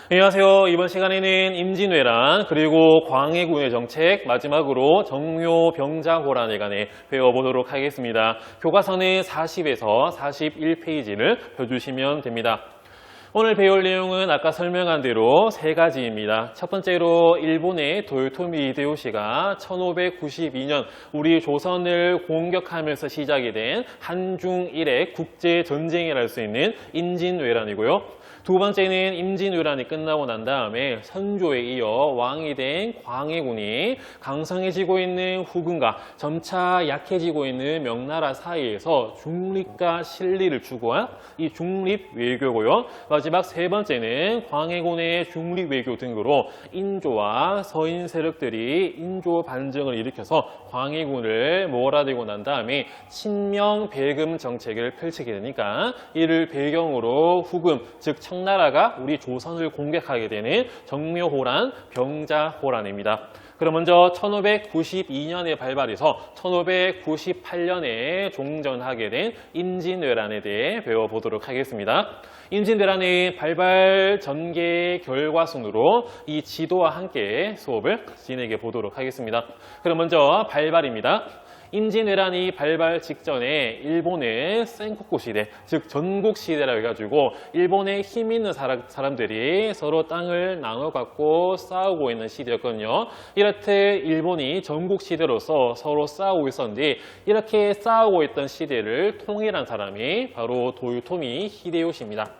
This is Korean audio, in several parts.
안녕하세요. 이번 시간에는 임진왜란 그리고 광해군의 정책 마지막으로 정묘병자호란에 관해 배워보도록 하겠습니다. 교과서는 40에서 41페이지를 펴주시면 됩니다. 오늘 배울 내용은 아까 설명한 대로 세 가지입니다. 첫 번째로 일본의 도요토미 히데요시가 1592년 우리 조선을 공격하면서 시작이 된 한중일의 국제전쟁이라 할 수 있는 임진왜란이고요. 두 번째는 임진왜란이 끝나고 난 다음에 선조에 이어 왕이 된 광해군이 강성해지고 있는 후금과 점차 약해지고 있는 명나라 사이에서 중립과 실리를 추구한 이 중립외교고요. 마지막 세 번째는 광해군의 중립외교 등으로 인조와 서인 세력들이 인조 반정을 일으켜서 광해군을 몰아내고 난 다음에 친명배금 정책을 펼치게 되니까 이를 배경으로 후금, 즉 청나라가 우리 조선을 공격하게 되는 정묘호란, 병자호란입니다. 그럼 먼저 1592년에 발발해서 1598년에 종전하게 된 임진왜란에 대해 배워보도록 하겠습니다. 임진왜란의 발발 전개 결과순으로 이 지도와 함께 수업을 진행해 보도록 하겠습니다. 그럼 먼저 발발입니다. 임진왜란이 발발 직전에 일본의 센코쿠 시대, 즉 전국 시대라고 해가지고 일본의 힘 있는 사람들이 서로 땅을 나눠 갖고 싸우고 있는 시대였거든요. 이렇듯 일본이 전국 시대로서 서로 싸우고 있었는데 이렇게 싸우고 있던 시대를 통일한 사람이 바로 도요토미 히데요시입니다.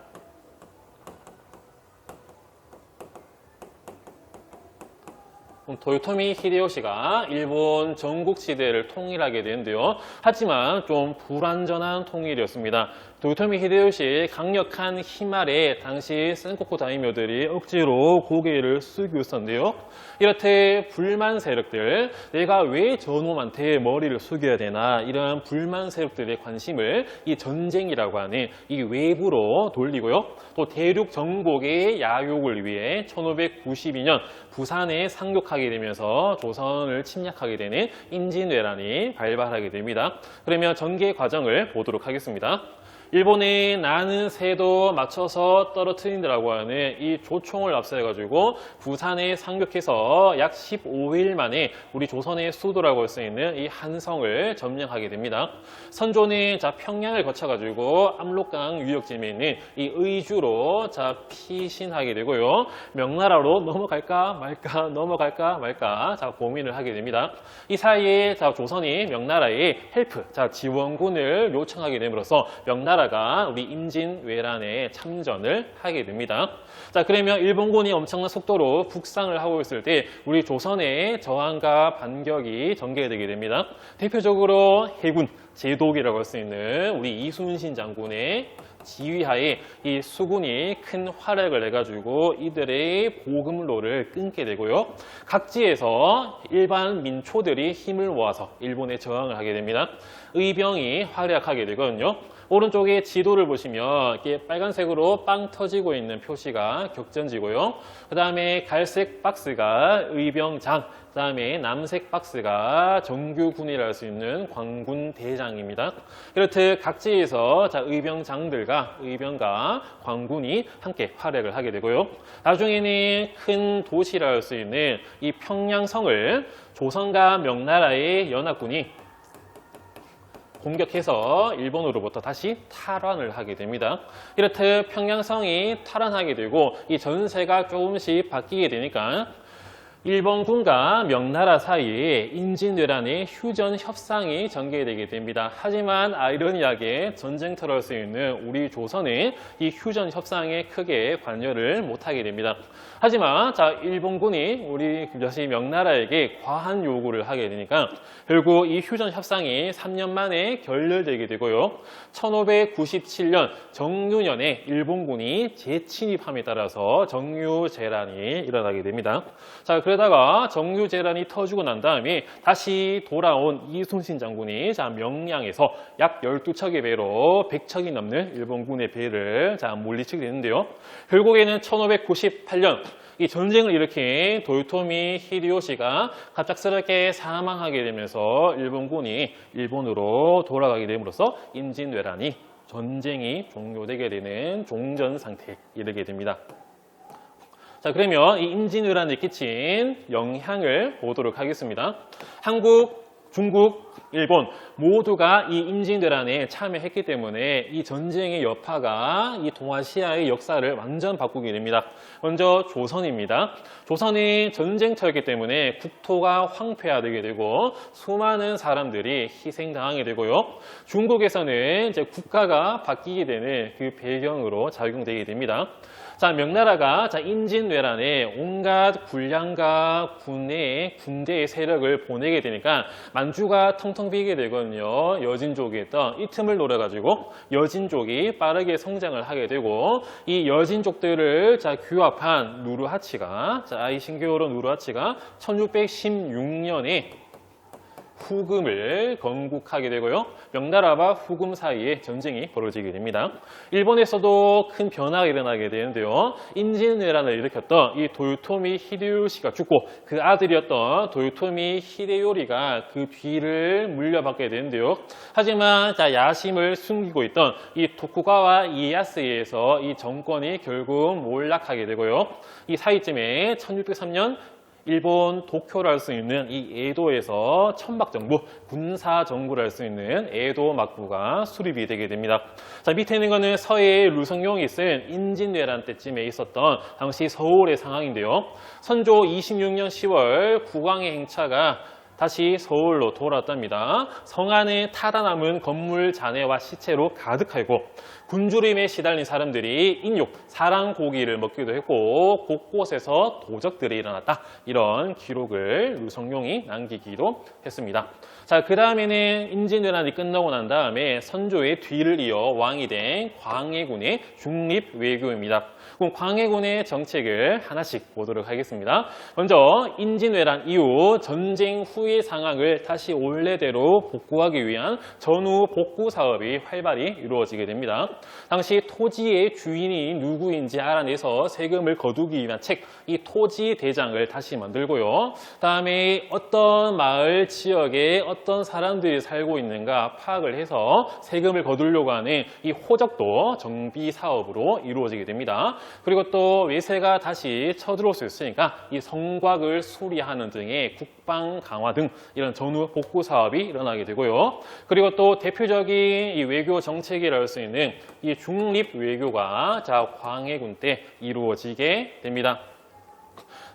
도요토미 히데요시가 일본 전국시대를 통일하게 되는데요. 하지만 좀 불완전한 통일이었습니다. 도요토미 히데요시의 강력한 힘 아래 당시 센코쿠 다이묘들이 억지로 고개를 숙이고 있었는데요. 이렇듯 불만 세력들, 내가 왜 저놈한테 머리를 숙여야 되나, 이런 불만 세력들의 관심을 이 전쟁이라고 하는 이 외부로 돌리고요. 또 대륙 정복의 야욕을 위해 1592년 부산에 상륙하게 되면서 조선을 침략하게 되는 임진왜란이 발발하게 됩니다. 그러면 전개 과정을 보도록 하겠습니다. 일본이 나는 새도 맞춰서 떨어뜨린다라고 하는 이 조총을 앞세워가지고 부산에 상륙해서 약 15일 만에 우리 조선의 수도라고 할 수 있는 이 한성을 점령하게 됩니다. 선조는 평양을 거쳐가지고 압록강 유역지에 있는 이 의주로 피신하게 되고요. 명나라로 넘어갈까 말까 고민을 하게 됩니다. 이 사이에 조선이 명나라에 헬프, 지원군을 요청하게 됨으로써 명나라가 우리 임진왜란에 참전을 하게 됩니다. 그러면 일본군이 엄청난 속도로 북상을 하고 있을 때 우리 조선의 저항과 반격이 전개되게 됩니다. 대표적으로 해군 제독이라고 할 수 있는 우리 이순신 장군의 지휘하에 이 수군이 큰 활약을 해가지고 이들의 보급로를 끊게 되고요. 각지에서 일반 민초들이 힘을 모아서 일본에 저항을 하게 됩니다. 의병이 활약하게 되거든요. 오른쪽에 지도를 보시면 이렇게 빨간색으로 빵 터지고 있는 표시가 격전지고요. 그 다음에 갈색 박스가 의병장, 그 다음에 남색 박스가 정규군이라 할 수 있는 광군대장입니다. 이렇듯 각지에서 의병과 광군이 함께 활약을 하게 되고요. 나중에는 큰 도시라 할 수 있는 이 평양성을 조선과 명나라의 연합군이 공격해서 일본으로부터 다시 탈환을 하게 됩니다. 이렇듯 평양성이 탈환하게 되고 이 전세가 조금씩 바뀌게 되니까 일본군과 명나라 사이에 임진왜란의 휴전 협상이 전개되게 됩니다. 하지만 아이러니하게 전쟁터로 할 수 있는 우리 조선은 이 휴전 협상에 크게 관여를 못하게 됩니다. 하지만 일본군이 우리 다시 명나라에게 과한 요구를 하게 되니까 결국 이 휴전 협상이 3년 만에 결렬되게 되고요. 1597년 정유년에 일본군이 재침입함에 따라서 정유재란이 일어나게 됩니다. 그러다가 정유재란이 터지고 난 다음에 다시 돌아온 이순신 장군이 명량에서 약 12척의 배로 100척이 넘는 일본군의 배를 물리치게 되는데요. 결국에는 1598년 이 전쟁을 일으킨 도요토미 히데요시가 갑작스럽게 사망하게 되면서 일본군이 일본으로 돌아가게 됨으로써 전쟁이 종료되게 되는 종전 상태에 이르게 됩니다. 자, 그러면 이 임진왜란에 끼친 영향을 보도록 하겠습니다. 한국, 중국, 일본 모두가 이 임진왜란에 참여했기 때문에 이 전쟁의 여파가 이 동아시아의 역사를 완전 바꾸게 됩니다. 먼저 조선입니다. 조선이 전쟁터였기 때문에 국토가 황폐화되게 되고 수많은 사람들이 희생당하게 되고요. 중국에서는 이제 국가가 바뀌게 되는 그 배경으로 작용되게 됩니다. 자, 명나라가 임진왜란에 온갖 군량과 군대의 세력을 보내게 되니까 만주가 텅텅 비게 되거든요. 여진족이 있던 이 틈을 노려가지고 여진족이 빠르게 성장을 하게 되고 이 여진족들을 규합한 누르하치가 이 신기호로 누르하치가 1616년에 후금을 건국하게 되고요. 명나라와 후금 사이에 전쟁이 벌어지게 됩니다. 일본에서도 큰 변화가 일어나게 되는데요. 임진왜란을 일으켰던 이 도요토미 히데요시가 죽고 그 아들이었던 도요토미 히데요리가 그 뒤를 물려받게 되는데요. 하지만 야심을 숨기고 있던 이 토쿠가와 이에야스에 의해서 이 정권이 결국 몰락하게 되고요. 이 사이쯤에 1603년 일본 도쿄를 할 수 있는 이 에도에서 천박정부, 군사정부를 할 수 있는 에도 막부가 수립이 되게 됩니다. 자, 밑에 있는 거는 서해의 류성룡이 쓴 임진왜란 때쯤에 있었던 당시 서울의 상황인데요. 선조 26년 10월 국왕의 행차가 다시 서울로 돌아왔답니다. 성 안에 타다 남은 건물 잔해와 시체로 가득하고 굶주림에 시달린 사람들이 인육, 사랑고기를 먹기도 했고 곳곳에서 도적들이 일어났다. 이런 기록을 류성룡이 남기기도 했습니다. 자, 그 다음에는 임진왜란이 끝나고 난 다음에 선조의 뒤를 이어 왕이 된 광해군의 중립외교입니다. 그럼 광해군의 정책을 하나씩 보도록 하겠습니다. 먼저 임진왜란 이후 전쟁 후의 상황을 다시 원래대로 복구하기 위한 전후 복구 사업이 활발히 이루어지게 됩니다. 당시 토지의 주인이 누구인지 알아내서 세금을 거두기 위한 책, 이 토지 대장을 다시 만들고요. 다음에 어떤 마을 지역에 어떤 사람들이 살고 있는가 파악을 해서 세금을 거두려고 하는 이 호적도 정비 사업으로 이루어지게 됩니다. 그리고 또 외세가 다시 쳐들어올 수 있으니까 이 성곽을 수리하는 등의 국방 강화 등 이런 전후 복구 사업이 일어나게 되고요. 그리고 또 대표적인 이 외교 정책이라 할 수 있는 이 중립 외교가 광해군 때 이루어지게 됩니다.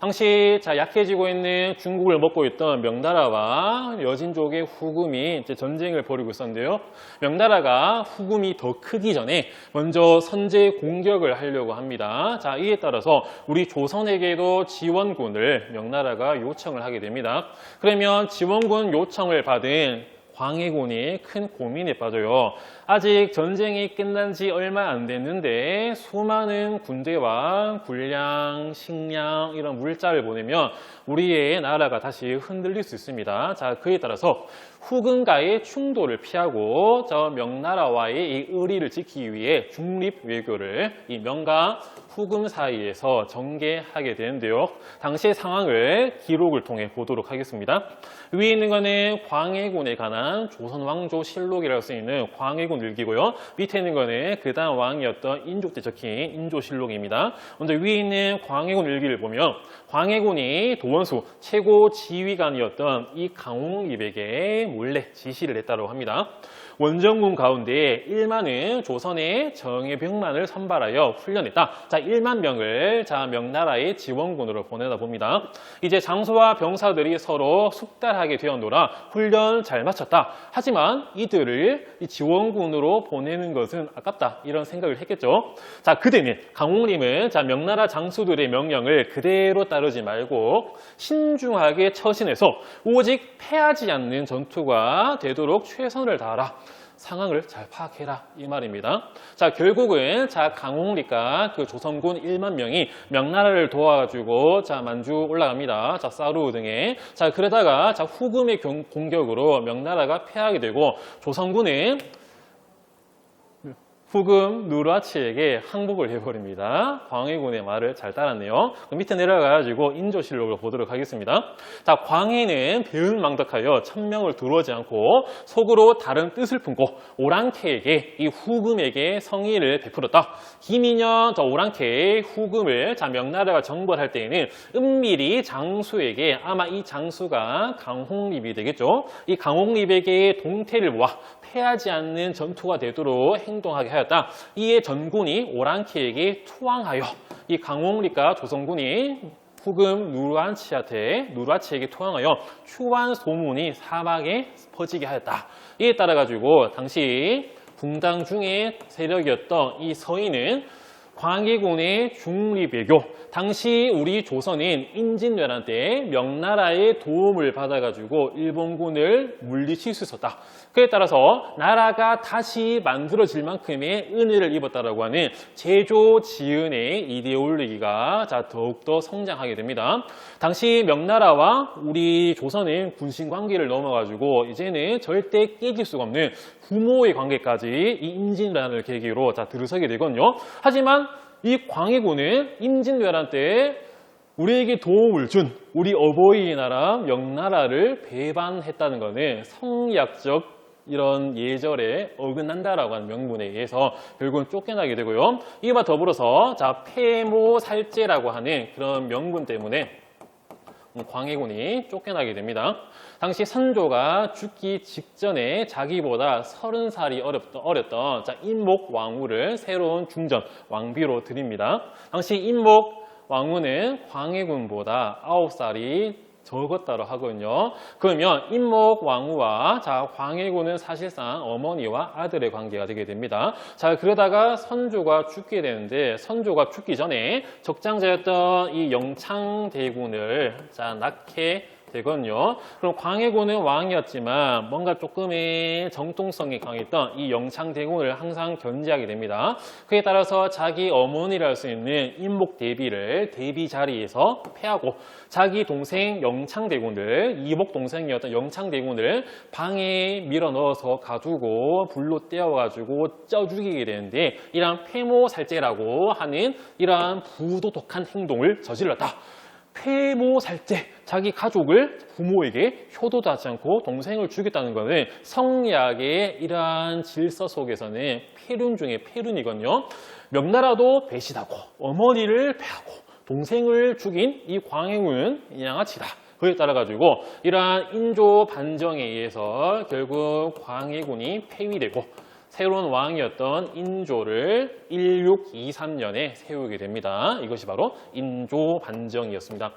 당시 약해지고 있는 중국을 먹고 있던 명나라와 여진족의 후금이 이제 전쟁을 벌이고 있었는데요. 명나라가 후금이 더 크기 전에 먼저 선제 공격을 하려고 합니다. 자, 이에 따라서 우리 조선에게도 지원군을 명나라가 요청을 하게 됩니다. 그러면 지원군 요청을 받은 광해군이 큰 고민에 빠져요. 아직 전쟁이 끝난 지 얼마 안 됐는데 수많은 군대와 군량, 식량 이런 물자를 보내면 우리의 나라가 다시 흔들릴 수 있습니다. 자, 그에 따라서 후금과의 충돌을 피하고 명나라와의 이 의리를 지키기 위해 중립 외교를 이 명과 후금 사이에서 전개하게 되는데요. 당시의 상황을 기록을 통해 보도록 하겠습니다. 위에 있는 거는 광해군에 관한 조선 왕조 실록이라고 할 수 있는 광해군 일기고요. 밑에 있는 거는 그 다음 왕이었던 인조 때 적힌 인조실록입니다. 먼저 위에 있는 광해군 일기를 보면 광해군이 도원수 최고 지휘관이었던 이 강홍립에게 몰래 지시를 했다고 합니다. 원정군 가운데 1만은 조선의 정예병만을 선발하여 훈련했다. 자, 1만 명을 명나라의 지원군으로 보내다 봅니다. 이제 장소와 병사들이 서로 숙달하게 되었노라. 훈련 잘 마쳤다. 하지만 이들을 이 지원군으로 보내는 것은 아깝다. 이런 생각을 했겠죠. 자, 그때는 강홍림은 명나라 장수들의 명령을 그대로 따르지 말고 신중하게 처신해서 오직 패하지 않는 전투가 되도록 최선을 다하라. 상황을 잘 파악해라 이 말입니다. 자, 결국은 강홍립과 그 조선군 1만 명이 명나라를 도와가지고 만주 올라갑니다. 사루 등에 그러다가 후금의 공격으로 명나라가 패하게 되고 조선군은 후금 누르하치에게 항복을 해버립니다. 광해군의 말을 잘 따랐네요. 그럼 밑에 내려가가지고 인조실록을 보도록 하겠습니다. 자, 광해는 배은망덕하여 천명을 두루하지 않고 속으로 다른 뜻을 품고 오랑캐에게 이 후금에게 성의를 베풀었다. 김인현 저 오랑캐의 후금을 자 명나라가 정벌할 때에는 은밀히 장수에게 아마 이 장수가 강홍립이 되겠죠. 이 강홍립에게 동태를 모아 패하지 않는 전투가 되도록 행동하게 하였다. 이에 전군이 오랑캐에게 투항하여 이 강홍립과 조선군이 후금 누르하치에게 투항하여 추한 소문이 사방에 퍼지게 하였다. 이에 따라 가지고 당시 붕당 중의 세력이었던 이 서인은 광해군의 중립외교, 당시 우리 조선인 임진왜란 때 명나라의 도움을 받아가지고 일본군을 물리칠 수 있었다. 그에 따라서 나라가 다시 만들어질 만큼의 은혜를 입었다라고 하는 제조 지은의 이데올로기가 더욱더 성장하게 됩니다. 당시 명나라와 우리 조선은 군신 관계를 넘어가지고 이제는 절대 깨질 수가 없는 부모의 관계까지 이 임진왜란을 계기로 들어서게 되거든요. 하지만 이 광해군은 임진왜란 때 우리에게 도움을 준 우리 어버이 나라 명나라를 배반했다는 것은 성리학적 이런 예절에 어긋난다라고 하는 명분에 의해서 결국은 쫓겨나게 되고요. 이와 더불어서 폐모살제라고 하는 그런 명분 때문에 광해군이 쫓겨나게 됩니다. 당시 선조가 죽기 직전에 자기보다 30살이 어렸던 인목 왕후를 새로운 중전 왕비로 드립니다. 당시 인목 왕후는 광해군보다 9살이 적었다고 하거든요. 그러면 인목 왕후와 광해군은 사실상 어머니와 아들의 관계가 되게 됩니다. 그러다가 선조가 죽게 되는데 선조가 죽기 전에 적장자였던 이 영창대군을 낳게 되거든요. 그럼 광해군은 왕이었지만 뭔가 조금의 정통성이 강했던 이 영창대군을 항상 견제하게 됩니다. 그에 따라서 자기 어머니를 할 수 있는 인목대비를 대비 자리에서 패하고 자기 동생 영창대군을 이복 동생이었던 영창대군을 방에 밀어넣어서 가두고 불로 떼어가지고 쪄 죽이게 되는데 이러한 폐모살제라고 하는 이러한 부도덕한 행동을 저질렀다. 폐모살제, 자기 가족을 부모에게 효도도 하지 않고 동생을 죽였다는 것은 성리학의 이러한 질서 속에서는 폐륜 중에 폐륜이거든요. 명나라도 배신하고 어머니를 패하고 동생을 죽인 이 광해군은 양아치다. 그에 따라 가지고 이러한 인조 반정에 의해서 결국 광해군이 폐위되고 새로운 왕이었던 인조를 1623년에 세우게 됩니다. 이것이 바로 인조 반정이었습니다.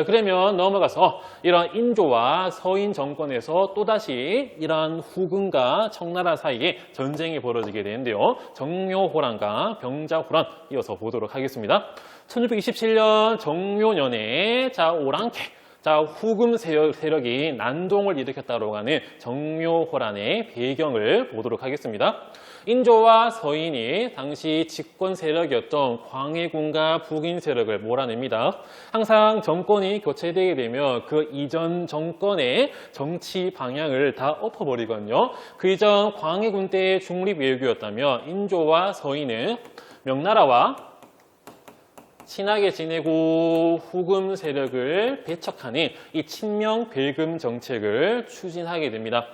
그러면 넘어가서 이런 인조와 서인 정권에서 또다시 이러한 후금과 청나라 사이에 전쟁이 벌어지게 되는데요. 정묘호란과 병자호란 이어서 보도록 하겠습니다. 1627년 정묘년에 오랑캐 후금 세력이 난동을 일으켰다고 하는 정묘호란의 배경을 보도록 하겠습니다. 인조와 서인이 당시 집권 세력이었던 광해군과 북인 세력을 몰아냅니다. 항상 정권이 교체되게 되면 그 이전 정권의 정치 방향을 다 엎어버리거든요. 그 이전 광해군 때의 중립외교였다면 인조와 서인은 명나라와 친하게 지내고 후금 세력을 배척하는 이 친명배금 정책을 추진하게 됩니다.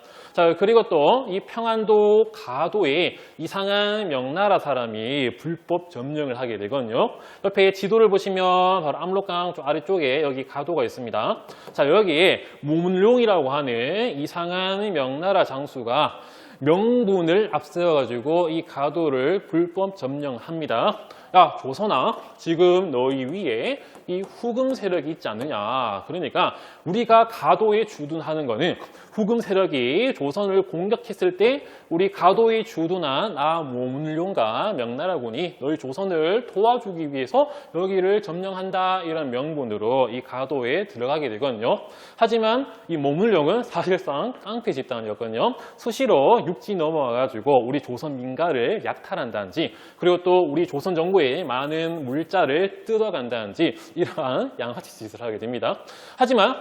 그리고 또 이 평안도 가도에 이상한 명나라 사람이 불법 점령을 하게 되거든요. 옆에 지도를 보시면 바로 압록강 좀 아래쪽에 여기 가도가 있습니다. 여기에 모문룡이라고 하는 이상한 명나라 장수가 명분을 앞세워가지고 이 가도를 불법 점령합니다. 야, 조선아, 지금 너희 위에 이 후금 세력이 있지 않느냐. 그러니까 우리가 가도에 주둔하는 거는 후금 세력이 조선을 공격했을 때 우리 가도에 주둔한 모문룡과 명나라군이 너희 조선을 도와주기 위해서 여기를 점령한다 이런 명분으로 이 가도에 들어가게 되거든요. 하지만 이 모문룡은 사실상 깡패 집단이었거든요. 수시로 육지 넘어와가지고 우리 조선 민가를 약탈한다든지 그리고 또 우리 조선 정부의 많은 물자를 뜯어간다든지 이러한 양아치 짓을 하게 됩니다. 하지만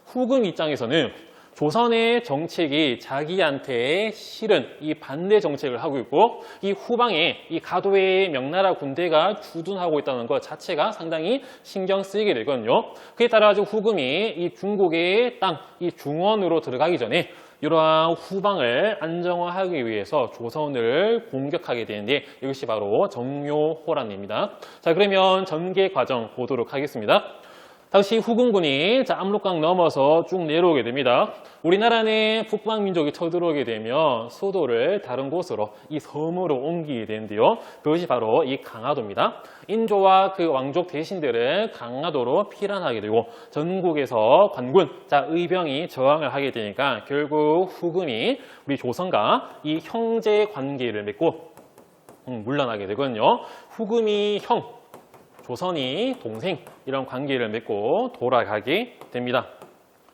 후금 입장에서는 조선의 정책이 자기한테 실은 이 반대 정책을 하고 있고 이 후방에 이 가도의 명나라 군대가 주둔하고 있다는 것 자체가 상당히 신경 쓰이게 되거든요. 그에 따라 후금이 이 중국의 땅, 이 중원으로 들어가기 전에 이러한 후방을 안정화하기 위해서 조선을 공격하게 되는데 이것이 바로 정묘호란입니다. 자, 그러면 전개 과정 보도록 하겠습니다. 당시 후금군이 압록강 넘어서 쭉 내려오게 됩니다. 우리나라는 북방 민족이 쳐들어오게 되면 수도를 다른 곳으로 이 섬으로 옮기게 되는데요. 그것이 바로 이 강화도입니다. 인조와 그 왕족 대신들은 강화도로 피란하게 되고 전국에서 관군, 의병이 저항을 하게 되니까 결국 후금이 우리 조선과 이 형제 관계를 맺고 물러나게 되거든요. 후금이 형, 조선이 동생 이런 관계를 맺고 돌아가게 됩니다.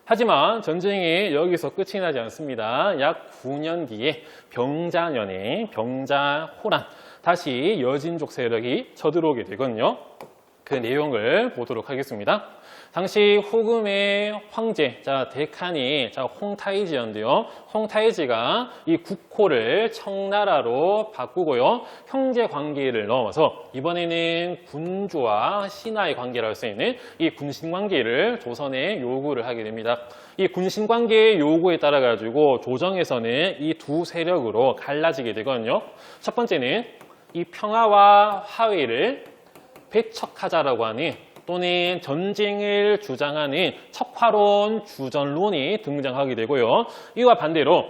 하지만 전쟁이 여기서 끝이 나지 않습니다. 약 9년 뒤에 병자년에 병자호란 다시 여진족 세력이 쳐들어오게 되거든요. 그 내용을 보도록 하겠습니다. 당시 후금의 황제, 대칸이 홍타이지였는데요. 홍타이지가 이 국호를 청나라로 바꾸고요. 형제 관계를 넘어서 이번에는 군주와 신하의 관계를 할 수 있는 이 군신 관계를 조선에 요구를 하게 됩니다. 이 군신 관계의 요구에 따라 가지고 조정에서는 이 두 세력으로 갈라지게 되거든요. 첫 번째는 이 평화와 화해를 배척하자라고 하는 또는 전쟁을 주장하는 척화론 주전론이 등장하게 되고요. 이와 반대로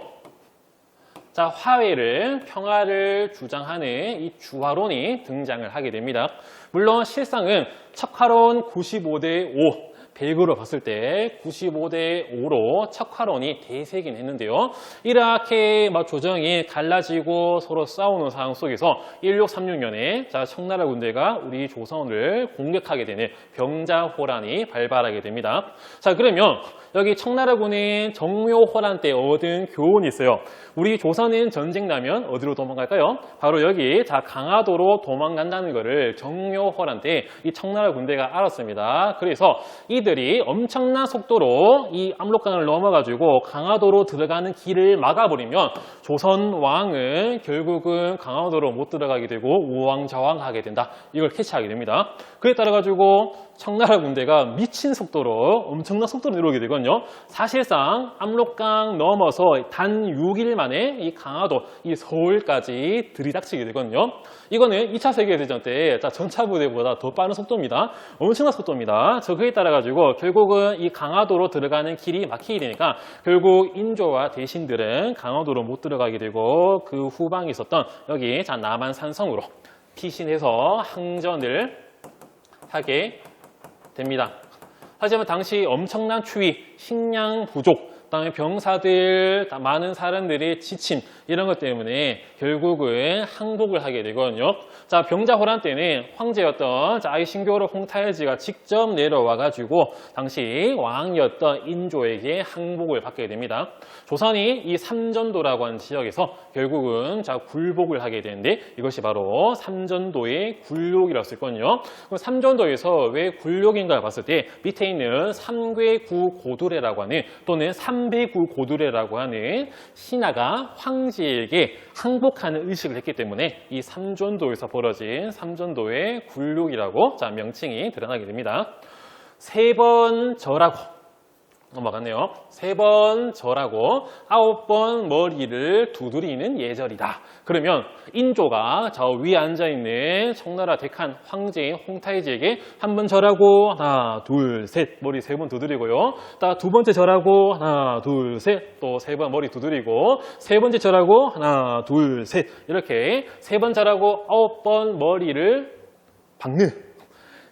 화해를, 평화를 주장하는 이 주화론이 등장을 하게 됩니다. 물론 실상은 척화론 95대 5, 100으로 봤을 때 95대 5로 척화론이 대세긴 했는데요. 이렇게 조정이 갈라지고 서로 싸우는 상황 속에서 1636년에 청나라 군대가 우리 조선을 공격하게 되는 병자호란이 발발하게 됩니다. 자, 그러면 여기 청나라군의 정묘호란 때 얻은 교훈이 있어요. 우리 조선은 전쟁 나면 어디로 도망갈까요? 바로 여기 강화도로 도망간다는 것을 정묘호란 때 이 청나라 군대가 알았습니다. 그래서 이들이 엄청난 속도로 이 압록강을 넘어가지고 강화도로 들어가는 길을 막아버리면 조선 왕은 결국은 강화도로 못 들어가게 되고 우왕좌왕하게 된다. 이걸 캐치하게 됩니다. 그에 따라 가지고 청나라 군대가 미친 속도로 엄청난 속도로 내려오게 되거든요. 사실상 압록강 넘어서 단 6일 만에 이 강화도, 이 서울까지 들이닥치게 되거든요. 이거는 2차 세계대전 때 전차 부대보다 더 빠른 속도입니다. 엄청난 속도입니다. 그에 따라 가지고 결국은 이 강화도로 들어가는 길이 막히게 되니까 결국 인조와 대신들은 강화도로 못 들어가게 되고 그 후방에 있었던 여기 남한 산성으로 피신해서 항전을 하게 됩니다. 하지만 당시 엄청난 추위, 식량 부족, 그다음에 병사들, 많은 사람들이 지침 이런 것 때문에 결국은 항복을 하게 되거든요. 병자호란 때는 황제였던 아이신교로 홍타이지가 직접 내려와 가지고 당시 왕이었던 인조에게 항복을 받게 됩니다. 조선이 이 삼전도라고 하는 지역에서 결국은 굴복을 하게 되는데 이것이 바로 삼전도의 굴욕이라고 할 수 있거든요. 그럼 삼전도에서 왜 굴욕인가 봤을 때 밑에 있는 삼괴구 고두레라고 하는 또는 삼배구 고두레라고 하는 신하가 황제에게 항복하는 의식을 했기 때문에 이 삼전도에서 벌어진 삼전도의 굴욕이라고 명칭이 드러나게 됩니다. 3번 절하고 넘어갔네요. 3번 절하고 9번 머리를 두드리는 예절이다. 그러면 인조가 저 위에 앉아있는 청나라 대칸 황제인 홍타이지에게 한 번 절하고 하나, 둘, 셋 머리 3번 두드리고요. 두 번째 절하고 하나, 둘, 셋 또 3번 머리 두드리고 세 번째 절하고 하나, 둘, 셋 이렇게 3번 절하고 9번 머리를 박는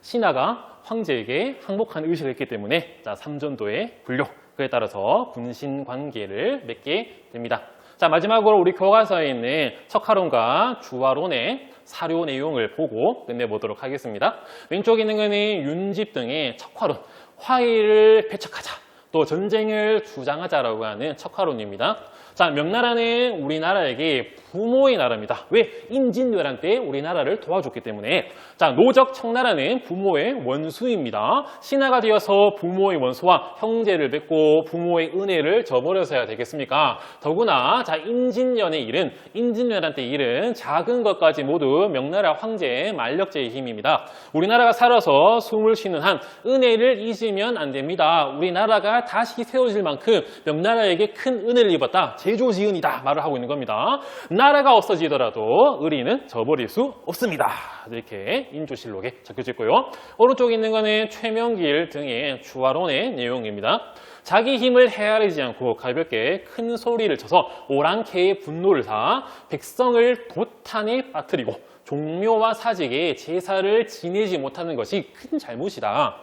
신하가 황제에게 항복한 의식을 했기 때문에 삼전도의 굴욕, 그에 따라서 군신 관계를 맺게 됩니다. 마지막으로 우리 교과서에 있는 척화론과 주화론의 사료 내용을 보고 끝내보도록 하겠습니다. 왼쪽에 있는 것은 윤집 등의 척화론, 화해를 배척하자, 또 전쟁을 주장하자라고 하는 척화론입니다. 자, 명나라는 우리나라에게 부모의 나라입니다. 왜? 임진왜란 때 우리나라를 도와줬기 때문에. 자, 노적 청나라는 부모의 원수입니다. 신하가 되어서 부모의 원수와 형제를 맺고 부모의 은혜를 저버려서야 되겠습니까? 더구나 자, 임진년의 일은 임진왜란 때 일은 작은 것까지 모두 명나라 황제의 만력제의 힘입니다. 우리나라가 살아서 숨을 쉬는 한 은혜를 잊으면 안 됩니다. 우리나라가 다시 세워질 만큼 명나라에게 큰 은혜를 입었다. 제조지은이다 말을 하고 있는 겁니다. 나라가 없어지더라도 의리는 저버릴 수 없습니다. 이렇게 인조실록에 적혀져 있고요. 오른쪽에 있는 거는 최명길 등의 주화론의 내용입니다. 자기 힘을 헤아리지 않고 가볍게 큰 소리를 쳐서 오랑캐의 분노를 사 백성을 도탄에 빠뜨리고 종묘와 사직에 제사를 지내지 못하는 것이 큰 잘못이다.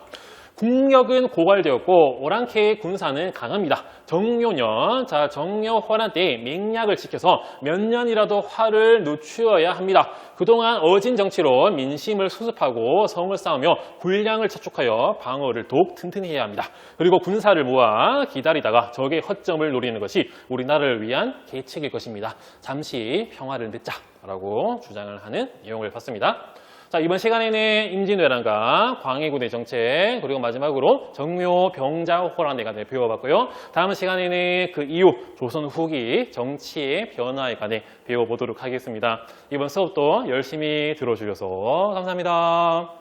국력은 고갈되었고 오랑캐의 군사는 강합니다. 정묘년, 자 정묘호란 때 맹약을 지켜서 몇 년이라도 화를 늦추어야 합니다. 그동안 어진 정치로 민심을 수습하고 성을 쌓으며 군량을 저축하여 방어를 더욱 튼튼히 해야 합니다. 그리고 군사를 모아 기다리다가 적의 허점을 노리는 것이 우리나라를 위한 계책일 것입니다. 잠시 평화를 늦자라고 주장을 하는 내용을 봤습니다. 자, 이번 시간에는 임진왜란과 광해군의 정책, 그리고 마지막으로 정묘 병자호란에 관해 배워봤고요. 다음 시간에는 그 이후 조선 후기 정치의 변화에 관해 배워보도록 하겠습니다. 이번 수업도 열심히 들어주셔서 감사합니다.